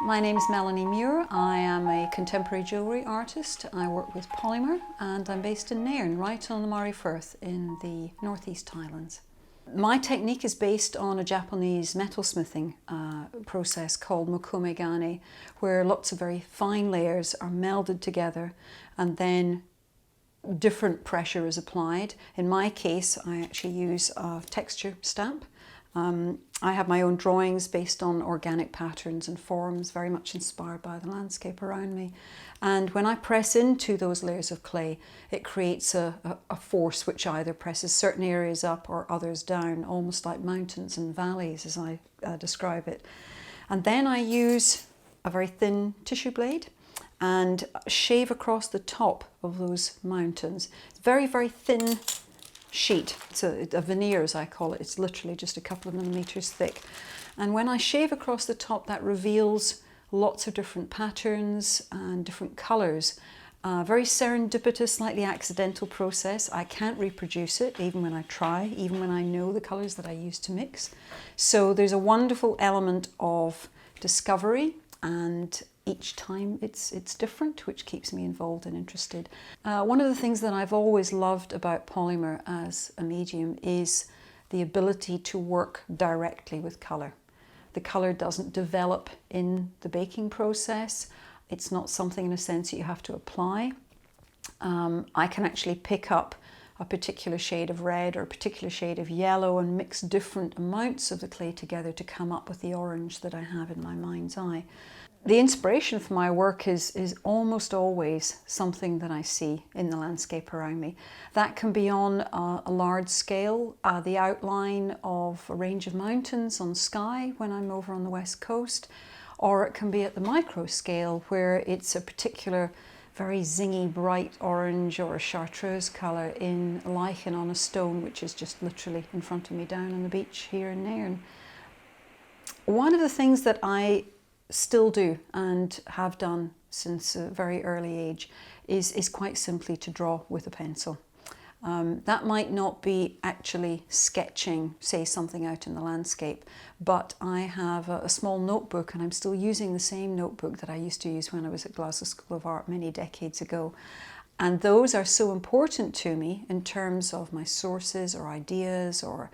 My name is Melanie Muir. I am a contemporary jewellery artist. I work with polymer and I'm based in Nairn, right on the Moray Firth in the northeast Highlands. My technique is based on a Japanese metalsmithing process called mokume gane, where lots of very fine layers are melded together and then different pressure is applied. In my case, I actually use a texture stamp. I have my own drawings based on organic patterns and forms, very much inspired by the landscape around me. And when I press into those layers of clay, it creates a force which either presses certain areas up or others down, almost like mountains and valleys as I describe it. And then I use a very thin tissue blade and shave across the top of those mountains. It's very, very thin sheet. It's a veneer, as I call it. It's literally just a couple of millimeters thick. And when I shave across the top, that reveals lots of different patterns and different colours. Very serendipitous, slightly accidental process. I can't reproduce it, even when I try, even when I know the colours that I use to mix. So there's a wonderful element of discovery, and each time it's different, which keeps me involved and interested. One of the things that I've always loved about polymer as a medium is the ability to work directly with colour. The colour doesn't develop in the baking process. It's not something in a sense that you have to apply. I can actually pick up a particular shade of red or a particular shade of yellow and mix different amounts of the clay together to come up with the orange that I have in my mind's eye. The inspiration for my work is almost always something that I see in the landscape around me. That can be on a large scale, the outline of a range of mountains on sky when I'm over on the west coast, or it can be at the micro scale where it's a particular very zingy bright orange or a chartreuse colour in lichen on a stone, which is just literally in front of me down on the beach here in Nairn. One of the things that I still do and have done since a very early age is quite simply to draw with a pencil. That might not be actually sketching, say, something out in the landscape, but I have a small notebook, and I'm still using the same notebook that I used to use when I was at Glasgow School of Art many decades ago. And those are so important to me in terms of my sources or ideas or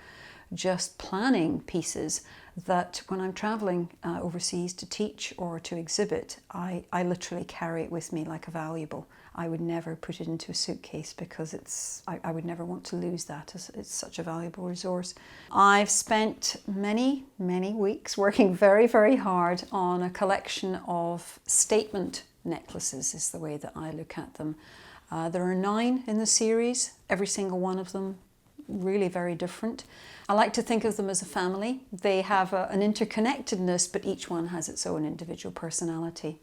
just planning pieces, that when I'm travelling overseas to teach or to exhibit, I literally carry it with me like a valuable. I would never put it into a suitcase because I would never want to lose that, as it's such a valuable resource. I've spent many, many weeks working very, very hard on a collection of statement necklaces, is the way that I look at them. There are 9 in the series, every single one of them really very different. I like to think of them as a family. They have an interconnectedness, but each one has its own individual personality.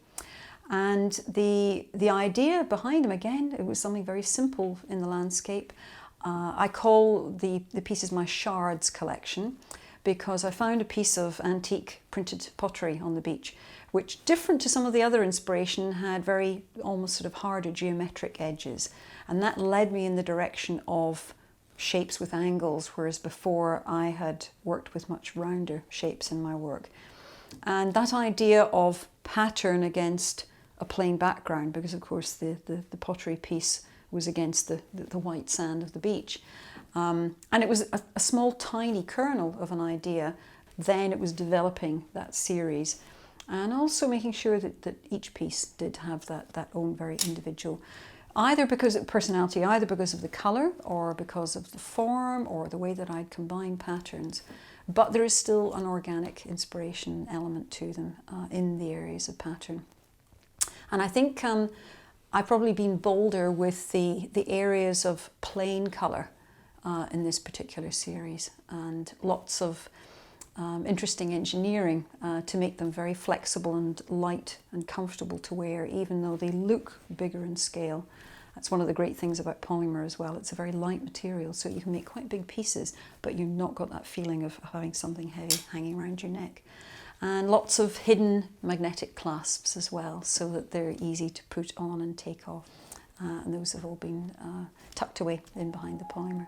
And the idea behind them, again, it was something very simple in the landscape. I call the pieces my Shards Collection because I found a piece of antique printed pottery on the beach, which, different to some of the other inspiration, had very almost sort of harder geometric edges. And that led me in the direction of shapes with angles, whereas before I had worked with much rounder shapes in my work. And that idea of pattern against a plain background, because of course the pottery piece was against the white sand of the beach. And it was a small tiny kernel of an idea. Then it was developing that series and also making sure that each piece did have that own very individual, either because of personality, either because of the colour or because of the form or the way that I'd combine patterns. But there is still an organic inspiration element to them in the areas of pattern. And I think I've probably been bolder with the areas of plain colour in this particular series, and lots of interesting engineering to make them very flexible and light and comfortable to wear, even though they look bigger in scale. That's one of the great things about polymer as well. It's a very light material, so you can make quite big pieces, but you've not got that feeling of having something heavy hanging around your neck. And lots of hidden magnetic clasps as well, so that they're easy to put on and take off. And those have all been tucked away in behind the polymer.